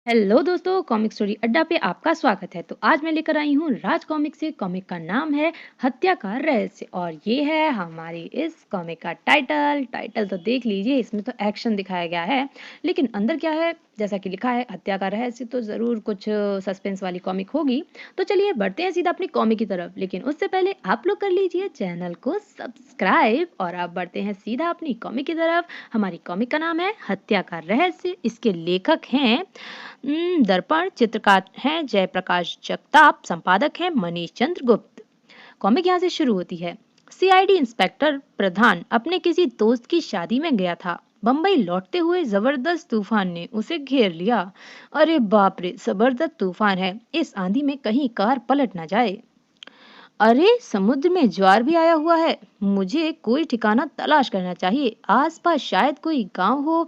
Hello दोस्तों, comic story अड्डा पे आपका स्वागत है। तो आज मैं लेकर आई हूँ राज कॉमिक से। कॉमिक का नाम है हत्या का रहस्य और ये है हमारी इस कॉमिक का टाइटल तो देख लीजिए। इसमें तो एक्शन दिखाया गया है, लेकिन अंदर क्या है, जैसा कि लिखा है हत्या का रहस्य, तो ज़रूर कुछ सस्पेंस वाली कॉमिक होगी। तो चलिए बढ़ते हैं सीधा अपनी कॉमिक की तरफ, लेकिन उससे पहले आप लोग कर लीजिए चैनल को सब्सक्राइब और आप बढ़ते हैं सीधा अपनी कॉमिक की तरफ। हमारी कॉमिक का नाम है हत्या का रहस्य। इसके लेखक हैं दर्पण, चित्रकार हैं जयप्रकाश जगताप, संपादक हैं मनीष चंद्र गुप्त। कॉमिक यहाँ से शुरू होती है। सीआईडी इंस्पेक्टर प्रधान अपने किसी दोस्त की शादी में गया था। बम्बई लौटते हुए जबरदस्त तूफान ने उसे घेर लिया। अरे बाप रे, जबरदस्त तूफान है, इस आंधी में कहीं कार पलट ना जाए। अरे समुद्र में ज्वार भी आया हुआ है, मुझे कोई ठिकाना तलाश करना चाहिए। आसपास शायद कोई गांव हो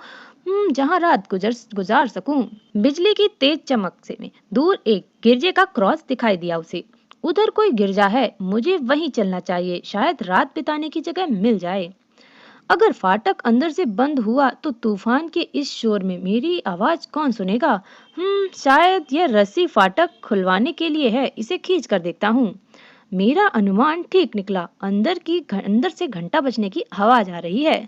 जहां रात गुजार सकूं। बिजली की तेज चमक से में दूर एक गिरजे का क्रॉस दिखाई दिया उसे। उधर कोई गिरजा है, मुझे वहीं चलना चाहिए, शायद रात बिताने की जगह मिल जाए। अगर फाटक अंदर से बंद हुआ तो तूफान के इस शोर में मेरी आवाज कौन सुनेगा। शायद यह रस्सी फाटक खुलवाने के लिए है, इसे खींच कर देखता हूँ। मेरा अनुमान ठीक निकला, अंदर से घंटा बजने की आवाज आ रही है।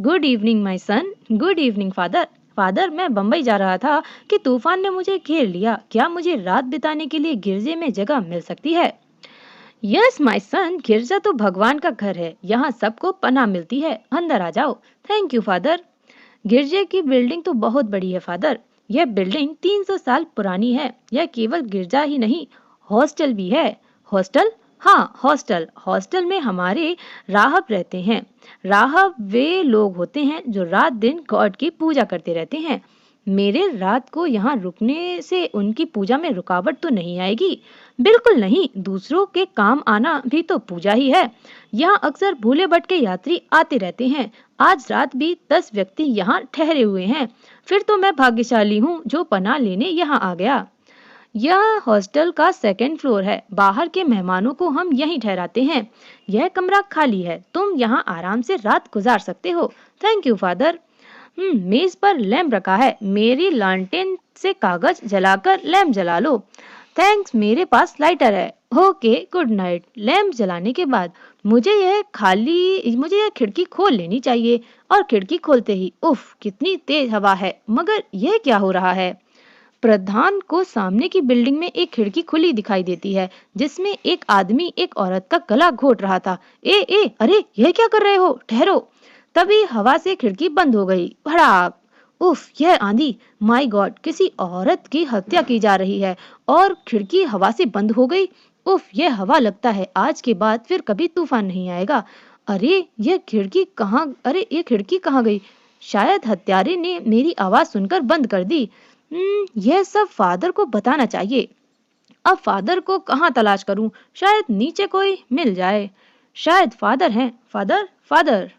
Good evening my son, good evening father. Father, मैं बम्बई जा रहा था कि तूफान ने मुझे घेर लिया। क्या मुझे रात बिताने के लिए गिरजे में जगह मिल सकती है? यस माय सन, गिरजा तो भगवान का घर है, यहाँ सबको पनाह मिलती है, अंदर आ जाओ। Thank you father. गिरजे की बिल्डिंग तो बहुत बड़ी है फादर। यह बिल्डिंग 300 साल पुरानी है। यह केवल गिरजा ही नहीं, हॉस्टल भी है। हॉस्टल? हाँ, हॉस्टल। हॉस्टल में हमारे राहब रहते हैं। राहब वे लोग होते हैं जो रात दिन गॉड की पूजा करते रहते हैं। मेरे रात को यहाँ रुकने से उनकी पूजा में रुकावट तो नहीं आएगी? बिल्कुल नहीं, दूसरों के काम आना भी तो पूजा ही है। यहाँ अक्सर भूले भटके यात्री आते रहते हैं। आज रात भी 10 व्यक्ति यहाँ ठहरे हुए हैं। फिर तो मैं भाग्यशाली हूँ जो पनाह लेने यहाँ आ गया। यह हॉस्टल का सेकंड फ्लोर है। बाहर के मेहमानों को हम यहीं ठहराते हैं। यह कमरा खाली है, तुम यहाँ आराम से रात गुजार सकते हो। Thank you father. मेज पर लैंप रखा है, मेरी लालटेन से कागज जलाकर लैंप जला लो। थैंक्स, मेरे पास लाइटर है। Okay, good night. लैंप जलाने के बाद मुझे यह खिड़की खोल लेनी चाहिए। और खिड़की खोलते ही उफ, कितनी तेज हवा है। मगर यह क्या हो रहा है? प्रधान को सामने की बिल्डिंग में एक खिड़की खुली दिखाई देती है, जिसमें एक आदमी एक औरत का गला घोट रहा था। अरे यह क्या कर रहे हो, ठहरो। तभी हवा से खिड़की बंद हो गई। भड़ाक। उफ, यह आंधी। माय गॉड, किसी औरत की हत्या की जा रही है और खिड़की हवा से बंद हो गई। उफ, यह हवा, लगता है आज के बाद फिर कभी तूफान नहीं आएगा। अरे ये खिड़की कहाँ गई? शायद हत्यारे ने मेरी आवाज सुनकर बंद कर दी। यह सब फादर को बताना चाहिए। अब फादर को कहाँ तलाश करूं? शायद नीचे कोई मिल जाए। शायद फादर हैं। फादर, फादर,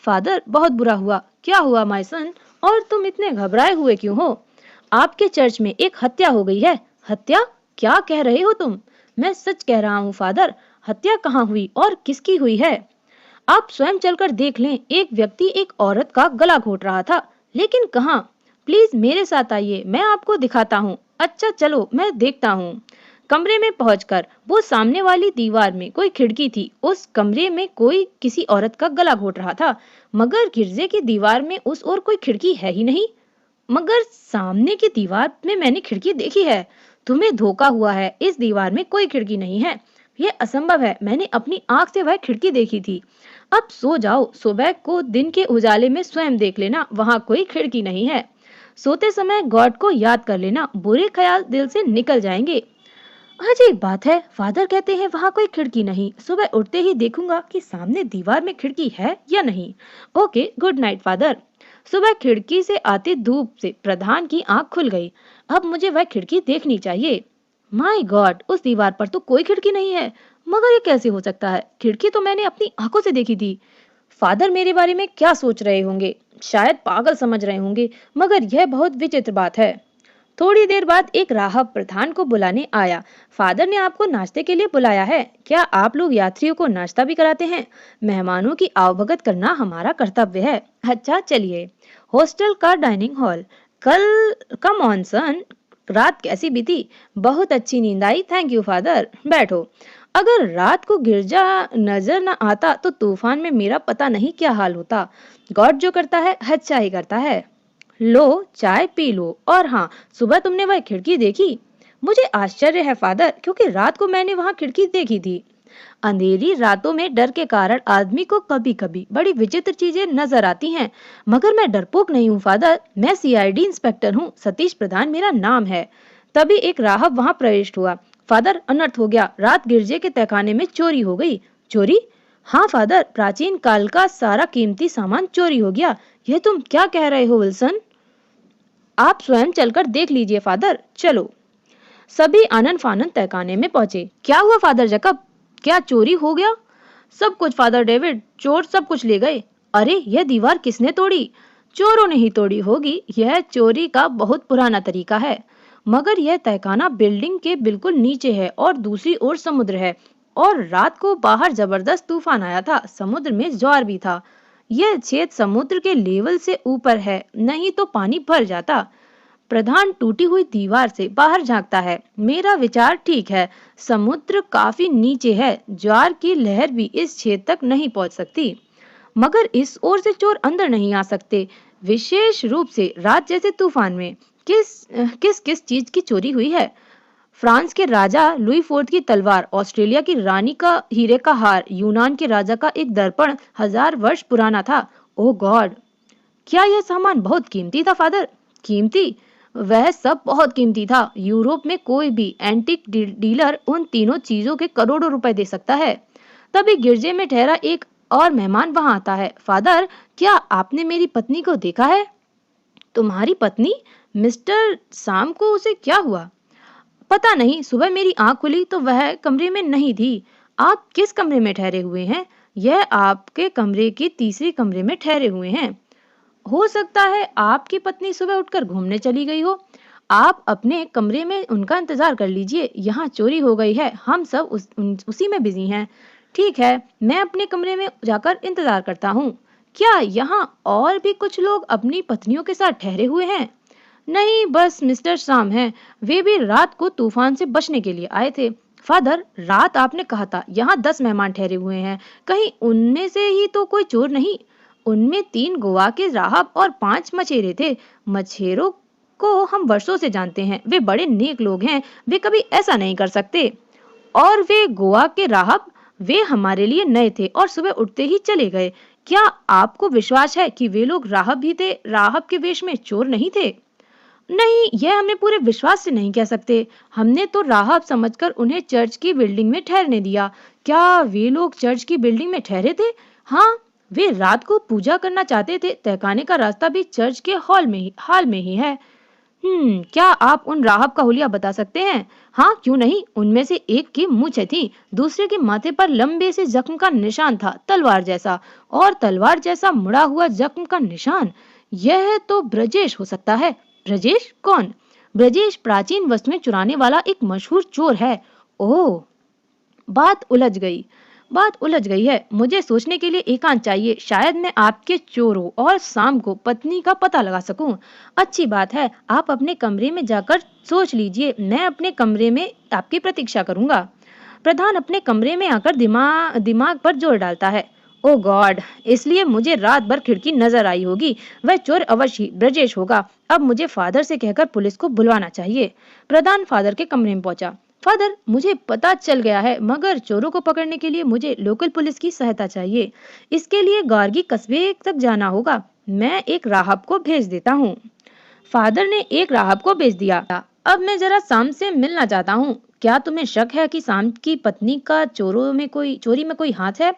फादर, बहुत बुरा हुआ। क्या हुआ माय सन? और तुम इतने घबराए हुए क्यों हो? आपके चर्च में एक हत्या हो गई है। हत्या? क्या कह रहे हो तुम? मैं सच कह रहा हूँ फादर। हत्या कहाँ हुई और किसकी हुई है? आप स्वयं चलकर देख लें। एक व्यक्ति एक औरत का गला घोट रहा था। लेकिन कहाँ? प्लीज मेरे साथ आइए, मैं आपको दिखाता हूँ। अच्छा चलो, मैं देखता हूँ। कमरे में पहुंचकर वो सामने वाली दीवार में कोई खिड़की थी। उस कमरे में कोई किसी औरत का गला घोट रहा था, मगर गिरजे की दीवार में उस ओर कोई खिड़की है ही नहीं। मगर सामने की दीवार में मैंने खिड़की देखी है। तुम्हें धोखा हुआ है, इस दीवार में कोई खिड़की नहीं है। यह असंभव है, मैंने अपनी आंख से वह खिड़की देखी थी। अब सो जाओ, सुबह को दिन के उजाले में स्वयं देख लेना, वहां कोई खिड़की नहीं है। सोते समय गॉड को याद कर लेना, बुरे ख्याल दिल से निकल जाएंगे। अजीब बात है, फादर कहते हैं वहां कोई खिड़की नहीं। सुबह उठते ही देखूंगा कि सामने दीवार में खिड़की है या नहीं। Okay, good night father. सुबह खिड़की से आती धूप से प्रधान की आंख खुल गई। अब मुझे वह खिड़की देखनी चाहिए। माय गॉड, उस दीवार पर तो कोई खिड़की नहीं है। मगर ये कैसे हो सकता है? खिड़की तो मैंने अपनी आंखों से देखी थी। फादर मेरे बारे में क्या सोच रहे होंगे? शायद पागल समझ रहे होंगे, मगर यह बहुत विचित्र बात है। थोड़ी देर बाद एक राहब प्रधान को बुलाने आया। फादर ने आपको नाश्ते के लिए बुलाया है। क्या आप लोग यात्रियों को नाश्ता भी कराते हैं? मेहमानों की आवभगत करना हमारा कर्तव्य है। अच्छा चलिए। हॉस्टल का डाइनिंग हॉल। कल कम ऑन सन, रात कैसी बीती? बहुत अच्छी नींद आई, थैंक यू फादर। बैठो। अगर रात को गिरजा नजर न आता तो तूफान में मेरा पता नहीं क्या हाल होता। गॉड जो करता है अच्छा ही करता है। लो चाय पी लो। और हाँ, सुबह तुमने वह खिड़की देखी? मुझे आश्चर्य है फादर, क्योंकि रात को मैंने वहां खिड़की देखी थी। अंधेरी रातों में डर के कारण आदमी को कभी कभी बड़ी विचित्र चीजें नजर आती हैं, मगर मैं डरपोक नहीं हूँ फादर। मैं सीआईडी इंस्पेक्टर हूँ, सतीश प्रधान मेरा नाम है। तभी एक राहब वहां प्रविष्ट हुआ। फादर, अनर्थ हो गया, रात गिरजे के तहखाने में चोरी हो गई। चोरी? हाँ फादर, प्राचीन काल का सारा कीमती सामान चोरी हो गया। यह तुम क्या कह रहे हो विल्सन? आप स्वयं चलकर देख लीजिए फादर, चलो। सभी आनन फानन तहखाने में पहुंचे। क्या हुआ फादर जैकब, क्या चोरी हो गया? सब कुछ फादर डेविड, चोर सब कुछ ले गए। अरे, यह दीवार किसने तोड़ी? चोरों ने ही तोड़ी होगी, यह चोरी का बहुत पुराना तरीका है। मगर यह तहखाना बिल्डिंग के बिल्कुल नीचे है और दूसरी ओर समुद्र है, और रात को बाहर जबरदस्त तूफान आया था, समुद्र में ज्वार भी था। यह छेद समुद्र के लेवल से ऊपर है, नहीं तो पानी भर जाता। प्रधान टूटी हुई दीवार से बाहर झांकता है। मेरा विचार ठीक है, समुद्र काफी नीचे है, ज्वार की लहर भी इस छेद तक नहीं पहुंच सकती। मगर इस ओर से चोर अंदर नहीं आ सकते, विशेष रूप से रात जैसे तूफान में। किस किस किस चीज की चोरी हुई है? फ्रांस के राजा लुई फोर्थ की तलवार, ऑस्ट्रेलिया की रानी का हीरे का हार, यूनान के राजा का एक दर्पण 1000 वर्ष पुराना था। ओह गॉड! क्या यह सामान बहुत कीमती था फादर? कीमती? वह सब बहुत कीमती था। यूरोप में कोई भी एंटीक डीलर उन तीनों चीजों के करोड़ों रुपए दे सकता है। तभी गिरजे में ठहरा एक और मेहमान वहां आता है। फादर, क्या आपने मेरी पत्नी को देखा है? तुम्हारी पत्नी? मिस्टर शाम को उसे क्या हुआ? पता नहीं, सुबह मेरी आंख खुली तो वह कमरे में नहीं थी। आप किस कमरे में ठहरे हुए हैं? यह आपके कमरे की तीसरी कमरे में ठहरे हुए हैं। हो सकता है आपकी पत्नी सुबह उठकर घूमने चली गई हो। आप अपने कमरे में उनका इंतजार कर लीजिए, यहाँ चोरी हो गई है, हम सब उसी में बिजी हैं। ठीक है, मैं अपने कमरे में जाकर इंतजार करता हूँ। क्या यहाँ और भी कुछ लोग अपनी पत्नियों के साथ ठहरे हुए हैं? नहीं, बस मिस्टर शाम हैं, वे भी रात को तूफान से बचने के लिए आए थे। फादर, रात आपने कहा था यहाँ 10 मेहमान ठहरे हुए हैं, कहीं उनमें से ही तो कोई चोर नहीं? उनमें 3 गोवा के राहब और 5 मछेरे थे। मछेरों को हम वर्षों से जानते हैं, वे बड़े नेक लोग हैं, वे कभी ऐसा नहीं कर सकते। और वे गोवा के राहब, वे हमारे लिए नए थे और सुबह उठते ही चले गए। क्या आपको विश्वास है कि वे लोग राहब भी थे, राहब के वेश में चोर नहीं थे? नहीं, यह हमें पूरे विश्वास से नहीं कह सकते। हमने तो राहब समझकर उन्हें चर्च की बिल्डिंग में ठहरने दिया। क्या वे लोग चर्च की बिल्डिंग में ठहरे थे? हाँ, वे रात को पूजा करना चाहते थे। तहखाने का रास्ता भी चर्च के हाल में ही है। क्या आप उन राहब का हुलिया बता सकते हैं? हाँ, क्यों नहीं। उनमें से एक की मूछें थी, दूसरे के माथे पर लंबे से जख्म का निशान था, तलवार जैसा, और तलवार जैसा मुड़ा हुआ जख्म का निशान। यह तो ब्रजेश हो सकता है। ब्रजेश कौन? ब्रजेश प्राचीन वस्तुएं चुराने वाला एक मशहूर चोर है। ओह, बात उलझ गई। बात उलझ गई है। मुझे सोचने के लिए एकांत चाहिए। शायद मैं आपके चोरों और शाम को पत्नी का पता लगा सकूं। अच्छी बात है, आप अपने कमरे में जाकर सोच लीजिए, मैं अपने कमरे में आपकी प्रतीक्षा करूंगा। प्रधान अपने कमरे में आकर दिमाग पर जोर डालता है। ओ गॉड, इसलिए मुझे रात भर खिड़की नजर आई होगी। वह चोर अवश्य ही ब्रजेश होगा। अब मुझे फादर से कहकर पुलिस को बुलवाना चाहिए। प्रधान फादर के कमरे में पहुंचा। फादर, मुझे पता चल गया है, मगर चोरों को पकड़ने के लिए मुझे लोकल पुलिस की सहायता चाहिए। इसके लिए गार्गी कस्बे तक जाना होगा। मैं एक राहब को भेज देता हूँ। फादर ने एक राहब को भेज दिया। अब मैं जरा शाम से मिलना चाहता हूँ। क्या तुम्हें शक है कि शाम की पत्नी का चोरी में कोई हाथ है?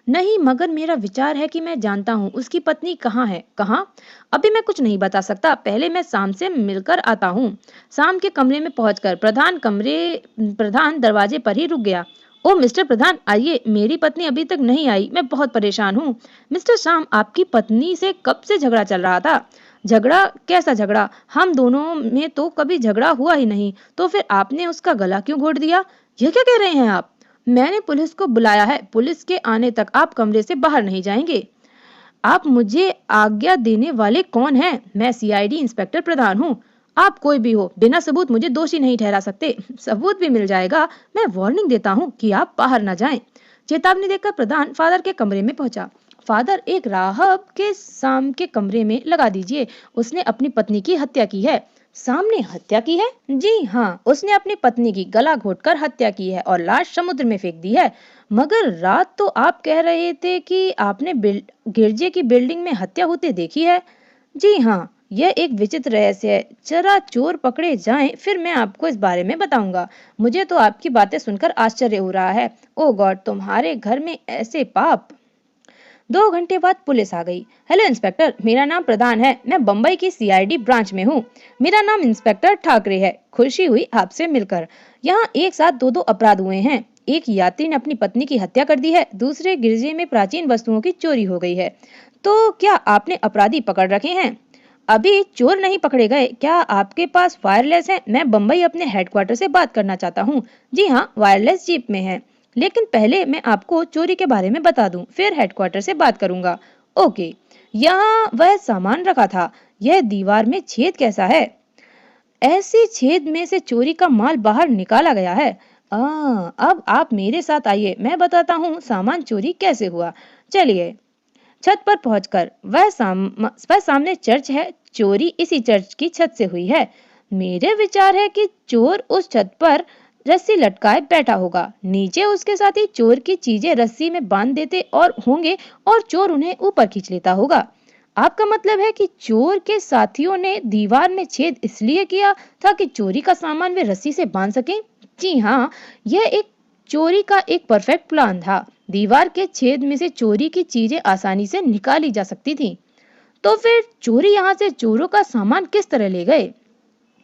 नहीं, मगर मेरा विचार है कि मैं जानता हूँ उसकी पत्नी कहाँ है। कहाँ? अभी मैं कुछ नहीं बता सकता, पहले मैं शाम से मिलकर आता हूँ। शाम के कमरे में पहुंचकर प्रधान दरवाजे पर ही रुक गया। ओ मिस्टर प्रधान, आइए, मेरी पत्नी अभी तक नहीं आई, मैं बहुत परेशान हूँ। मिस्टर शाम, आपकी पत्नी से कब से झगड़ा चल रहा था? झगड़ा? कैसा झगड़ा? हम दोनों में तो कभी झगड़ा हुआ ही नहीं, तो फिर आपने उसका गला क्यों घोट दिया? यह क्या कह रहे हैं आप? मैंने पुलिस को बुलाया है, पुलिस के आने तक आप कमरे से बाहर नहीं जाएंगे। आप मुझे आज्ञा देने वाले कौन हैं? मैं सीआईडी इंस्पेक्टर प्रधान हूँ। आप कोई भी हो, बिना सबूत मुझे दोषी नहीं ठहरा सकते। सबूत भी मिल जाएगा। मैं वार्निंग देता हूँ कि आप बाहर न जाएं। चेतावनी देकर प्रधान फादर के कमरे में पहुंचा। फादर, एक राहब के शाम के कमरे में लगा दीजिए। उसने अपनी पत्नी की हत्या की है। सामने हत्या की है? जी हाँ, उसने अपनी पत्नी की गला घोंटकर हत्या की है और लाश समुद्र में फेंक दी है। मगर रात तो आप कह रहे थे कि आपने गिरजे की बिल्डिंग में हत्या होते देखी है। जी हाँ, यह एक विचित्र रहस्य है। जरा चोर पकड़े जाएं, फिर मैं आपको इस बारे में बताऊंगा। मुझे तो आपकी बातें सुनकर आश्चर्य हो रहा है। ओ गॉड, तुम्हारे घर में ऐसे पाप। 2 घंटे बाद पुलिस आ गई। हेलो इंस्पेक्टर, मेरा नाम प्रधान है। मैं बम्बई की सीआईडी ब्रांच में हूँ। मेरा नाम इंस्पेक्टर ठाकरे है। खुशी हुई आपसे मिलकर। यहाँ एक साथ दो अपराध हुए हैं। एक यात्री ने अपनी पत्नी की हत्या कर दी है, दूसरे गिरजे में प्राचीन वस्तुओं की चोरी हो गई है। तो क्या आपने अपराधी पकड़ रखे हैं? अभी चोर नहीं पकड़े गए। क्या आपके पास वायरलेस है? मैं बम्बई अपने हेडक्वार्टर से बात करना चाहता हूँ। जी हाँ, वायरलेस जीप में है। लेकिन पहले मैं आपको चोरी के बारे में बता दूं, फिर हेडक्वार्टर से बात करूंगा। ओके, यहाँ वह सामान रखा था। यह दीवार में छेद कैसा है? ऐसे छेद में से चोरी का माल बाहर निकाला गया है। अब आप मेरे साथ आइए, मैं बताता हूँ सामान चोरी कैसे हुआ। चलिए। छत पर पहुंचकर वह सामने चर्च है। चोरी इसी चर्च की छत से हुई है। मेरे विचार है कि चोर उस छत पर रस्सी लटकाए बैठा होगा। नीचे उसके साथी चोर की चीजें रस्सी में बांध देते और होंगे और चोर उन्हें ऊपर खींच लेता होगा। आपका मतलब है कि चोर के साथियों ने दीवार में छेद इसलिए किया था कि चोरी का सामान वे रस्सी से बांध सकें? जी हाँ, यह एक चोरी का एक परफेक्ट प्लान था। दीवार के छेद में से चोरी की चीजें आसानी से निकाली जा सकती थी। तो फिर चोरी यहाँ से चोरों का सामान किस तरह ले गए?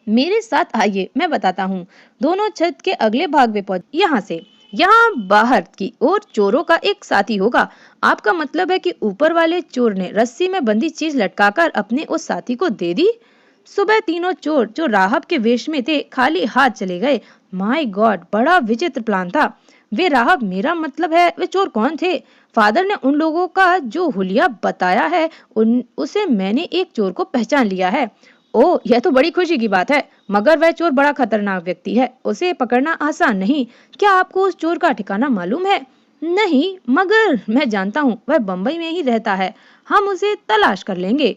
मेरे साथ आइए, मैं बताता हूँ। दोनों छत के अगले भाग में पहुंच। यहाँ बाहर की ओर चोरों का एक साथी होगा। आपका मतलब है कि ऊपर वाले चोर ने रस्सी में बंधी चीज लटकाकर अपने उस साथी को दे दी। सुबह तीनों चोर जो राहब के वेश में थे खाली हाथ चले गए। माय गॉड, बड़ा विचित्र प्लान था। वे राहब, मेरा मतलब है वे चोर कौन थे? फादर ने उन लोगों का जो हुलिया बताया है उसे मैंने एक चोर को पहचान लिया है। ओह, यह तो बड़ी खुशी की बात है। मगर वह चोर बड़ा खतरनाक व्यक्ति है। उसे पकड़ना आसान नहीं। क्या आपको उस चोर का ठिकाना मालूम है? नहीं, मगर मैं जानता हूँ। वह बम्बई में ही रहता है। हम उसे तलाश कर लेंगे।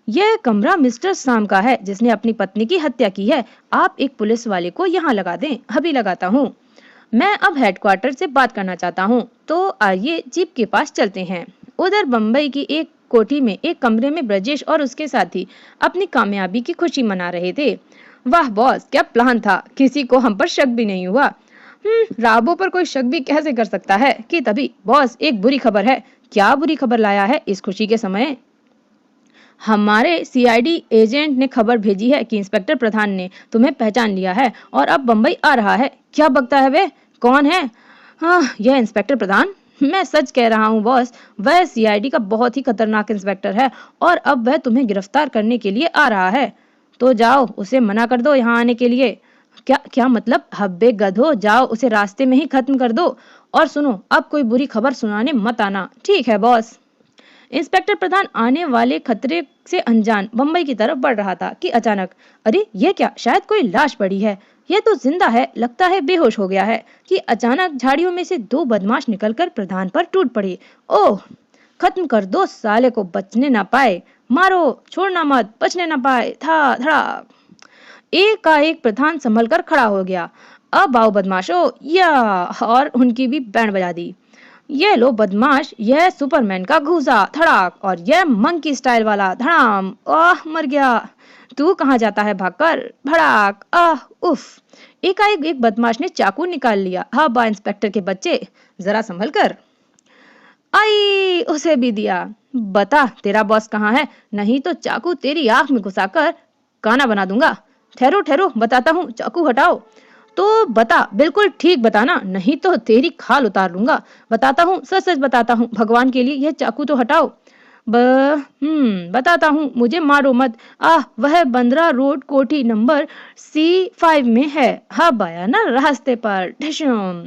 यह कमरा मिस्टर शाम का है जिसने अपनी पत्नी की हत्या की है। आप एक पुलिस वाले को यहाँ लगा दें। अभी लगाता हूँ। मैं अब हेडक्वार्टर से बात करना चाहता हूँ। तो आइए जीप के पास चलते हैं। उधर बम्बई की एक कोठी में एक कमरे में ब्रजेश और उसके साथी अपनी कामयाबी की खुशी मना रहे थे। वाह बॉस, क्या प्लान था। किसी को हम पर शक भी नहीं हुआ। राबो पर कोई शक भी कैसे कर सकता है कि तभी बॉस, एक बुरी खबर है। क्या बुरी खबर लाया है इस खुशी के समय? हमारे सीआईडी एजेंट ने खबर भेजी है कि इंस्पेक्टर प्रधान ने तुम्हें पहचान लिया है और अब बम्बई आ रहा है। क्या बकता है वे? कौन है? हाँ, यह इंस्पेक्टर प्रधान। मैं सच कह रहा हूँ बॉस, वह सीआईडी का बहुत ही खतरनाक इंस्पेक्टर है और अब वह तुम्हें गिरफ्तार करने के लिए आ रहा है। तो जाओ, उसे मना कर दो यहाँ आने के लिए। क्या क्या मतलब? हब्बे गधो, जाओ, उसे रास्ते में ही खत्म कर दो। और सुनो, अब कोई बुरी खबर सुनाने मत आना। ठीक है बॉस। इंस्पेक्टर प्रधान आने वाले खतरे से अनजान बम्बई की तरफ बढ़ रहा था कि अचानक, अरे ये क्या? शायद कोई लाश पड़ी है। यह तो जिंदा है, लगता है बेहोश हो गया है। कि अचानक झाड़ियों में से 2 बदमाश निकलकर प्रधान पर टूट पड़े। ओह, खत्म कर दो साले को, बचने ना पाए। मारो, छोड़ना मत, बचने ना पाए। था धड़ा। एक प्रधान संभल कर खड़ा हो गया। अब आओ बदमाशो, या, और उनकी भी बैंड बजा दी। ये लो बदमाश, यह सुपरमैन का घूसा, धड़ाक, और यह मंकी स्टाइल वाला, धड़ाम। आह, मर गया। तू कहाँ जाता है भागकर? भड़ाक, आह, उफ। एकाएक एक बदमाश ने चाकू निकाल लिया। हाँ बा इंस्पेक्टर के बच्चे, जरा संभल कर। आई, उसे भी दिया। बता तेरा बॉस कहाँ है, नहीं तो चाकू तेरी आंख में घुसाकर काना बना दूंगा। ठहरो ठहरो, बताता हूँ, चाकू हटाओ। तो बता, बिल्कुल ठीक बताना, नहीं तो तेरी खाल उतार लूंगा। बताता हूँ, सच सच बताता हूँ, भगवान के लिए यह चाकू तो हटाओ। बताता हूँ, मुझे मारो मत। वह बंद्रा रोड कोठी नंबर C5 में है। हाँ बाया ना, रास्ते पर। ढिशुम।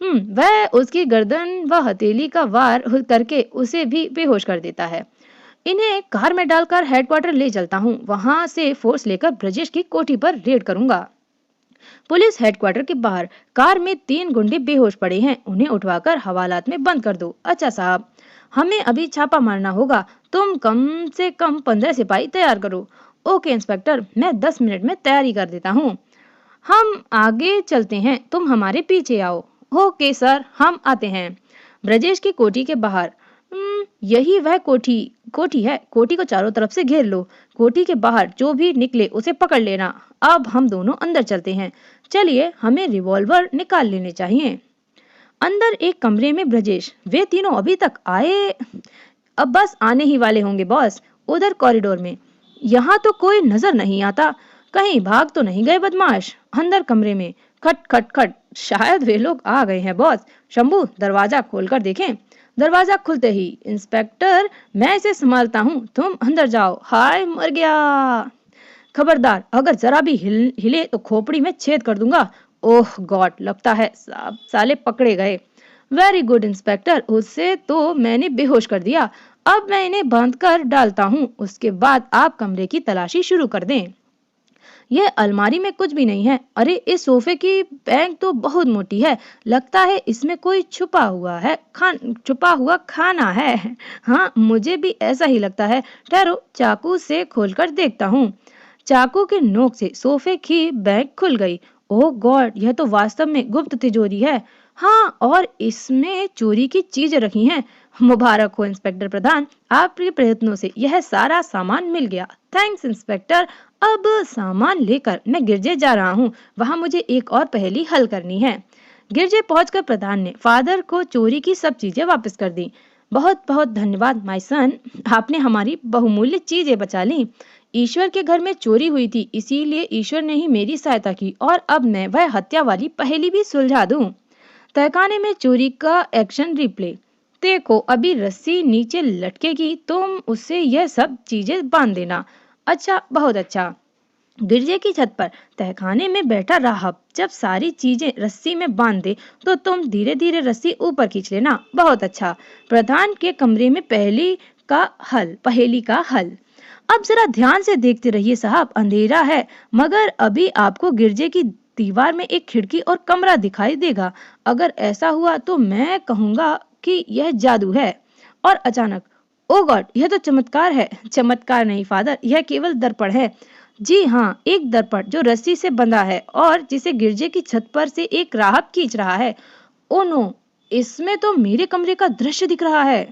वह उसकी गर्दन व हथेली का वार करके उसे भी बेहोश कर देता है। इन्हें कार में डालकर हेडक्वार्टर ले चलता हूँ, वहां से फोर्स लेकर ब्रजेश की कोठी पर रेड करूंगा। पुलिस हेडक्वार्टर के बाहर कार में 3 गुंडे बेहोश पड़े हैं, उन्हें उठवाकर हवालात में बंद कर दो। अच्छा साहब, हमें अभी छापा मारना होगा, तुम कम से कम 15 सिपाही तैयार करो। ओके इंस्पेक्टर, मैं 10 मिनट में तैयारी कर देता हूँ। हम आगे चलते हैं, तुम हमारे पीछे आओ। ओके सर, हम आते हैं। ब्रजेश की कोठी के बाहर। यही वह कोठी कोठी है। कोठी को चारों तरफ से घेर लो। कोठी के बाहर जो भी निकले उसे पकड़ लेना। अब हम दोनों अंदर चलते हैं। चलिए, हमें रिवॉल्वर निकाल लेने चाहिए। अंदर एक कमरे में ब्रजेश। वे तीनों अभी तक आए? अब बस आने ही वाले होंगे बॉस। उधर कॉरिडोर में। यहाँ तो कोई नजर नहीं आता। कहीं भाग तो नहीं गए बदमाश? अंदर कमरे में। खट खट खट। शायद वे लोग आ गए हैं बॉस। शंभू, दरवाजा खोलकर देखें। दरवाजा खुलते ही, इंस्पेक्टर, मैं इसे संभालता हूँ, तुम अंदर जाओ। हाय, मर गया। खबरदार, अगर जरा भी हिले तो खोपड़ी में छेद कर दूंगा। ओह गॉड, लगता है साले पकड़े गए। वेरी गुड इंस्पेक्टर, उससे तो मैंने बेहोश कर दिया। अब मैं इन्हें बांध कर डालता हूँ, उसके बाद आप कमरे की तलाशी शुरू कर दें। यह अलमारी में कुछ भी नहीं है। अरे, इस सोफे की बैग तो बहुत मोटी है, लगता है इसमें कोई छुपा हुआ खाना है। हाँ, मुझे भी ऐसा ही लगता है। ठहरो, चाकू से खोलकर देखता हूँ। चाकू के नोक से सोफे की बैग खुल गई। ओह गॉड, यह तो वास्तव में गुप्त तिजोरी है। हाँ, और इसमें चोरी की चीजें रखी हैं। मुबारक हो इंस्पेक्टर प्रधान, आपके प्रयत्नों से यह सारा सामान मिल गया। Thanks inspector. अब सामान लेकर मैं गिरजे जा रहा हूँ, वहाँ मुझे एक और पहेली हल करनी है। गिरजे पहुंचकर प्रधान ने फादर को चोरी की सब चीजें वापस कर दी। बहुत बहुत धन्यवाद माय सन, आपने हमारी बहुमूल्य चीजें बचा ली। ईश्वर के घर में चोरी हुई थी, इसीलिए ईश्वर ने ही मेरी सहायता की, और अब मैं वह हत्या वाली पहेली भी सुलझा दूं। तहखाने में चोरी का एक्शन रिप्ले। देखो, अभी रस्सी नीचे लटकेगी, तुम उससे यह सब चीजें बांध देना। अच्छा, बहुत अच्छा। गिरजे की छत पर तहखाने में बैठा राहब जब सारी चीजें रस्सी में बांध दे, तो तुम धीरे धीरे रस्सी ऊपर खींच लेना। बहुत अच्छा। प्रधान के कमरे में पहेली का हल। अब जरा ध्यान से देखते रहिए साहब, अंधेरा है, मगर अभी आपको गिरजे की दीवार में एक खिड़की और कमरा दिखाई देगा। अगर ऐसा हुआ तो मैं कहूंगा कि यह जादू है। और अचानक, ओ गॉड, यह तो चमत्कार है। चमत्कार नहीं फादर, यह केवल दर्पण है। जी हाँ, एक दर्पण जो रस्सी से बंधा है और जिसे गिरजे की छत पर से एक राहब खींच रहा है। ओ नो, इसमें तो मेरे कमरे का दृश्य दिख रहा है।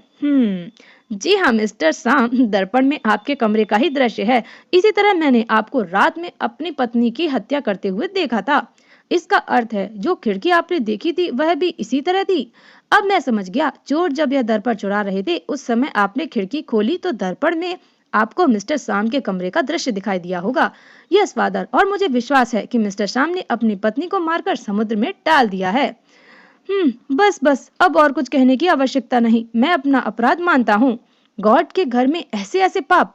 जी हाँ मिस्टर साम, दर्पण में आपके कमरे का ही दृश्य है। इसी तरह मैंने आपको रात में अपनी पत्नी की हत्या करते हुए देखा था। इसका अर्थ है जो खिड़की आपने देखी थी वह भी इसी तरह थी। अब मैं समझ गया, चोर जब यह दर्पण चुरा रहे थे उस समय आपने खिड़की खोली तो दर्पण में आपको मिस्टर साम के कमरे का दृश्य दिखाई दिया होगा। यस फादर, और मुझे विश्वास है कि मिस्टर साम ने अपनी पत्नी को मारकर समुद्र में डाल दिया है। बस बस, अब और कुछ कहने की आवश्यकता नहीं, मैं अपना अपराध मानता हूँ। गॉड के घर में ऐसे ऐसे पाप।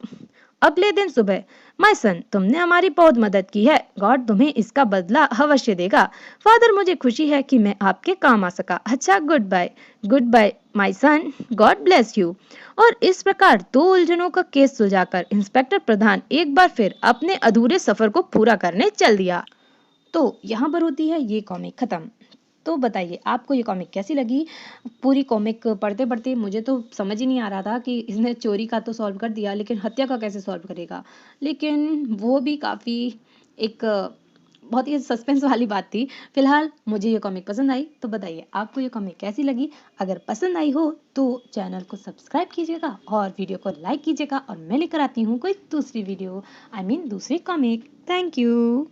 अगले दिन सुबह, माय सन, तुमने हमारी बहुत मदद की है, गॉड तुम्हें इसका बदला अवश्य देगा। फादर, मुझे खुशी है कि मैं आपके काम आ सका। अच्छा, good bye my son, God bless you. और इस प्रकार 2 उलझनों का केस सुलझाकर इंस्पेक्टर प्रधान एक बार फिर अपने अधूरे सफर को पूरा करने चल दिया। तो यहाँ पर होती है ये कॉमिक खत्म। तो बताइए आपको ये कॉमिक कैसी लगी? पूरी कॉमिक पढ़ते पढ़ते मुझे तो समझ ही नहीं आ रहा था कि इसने चोरी का तो सॉल्व कर दिया, लेकिन हत्या का कैसे सॉल्व करेगा। लेकिन वो भी काफ़ी एक बहुत ही सस्पेंस वाली बात थी। फिलहाल मुझे ये कॉमिक पसंद आई। तो बताइए आपको ये कॉमिक कैसी लगी? अगर पसंद आई हो तो चैनल को सब्सक्राइब कीजिएगा और वीडियो को लाइक कीजिएगा, और मैं लेकर आती हूँ कोई दूसरी वीडियो, दूसरी कॉमिक। Thank you.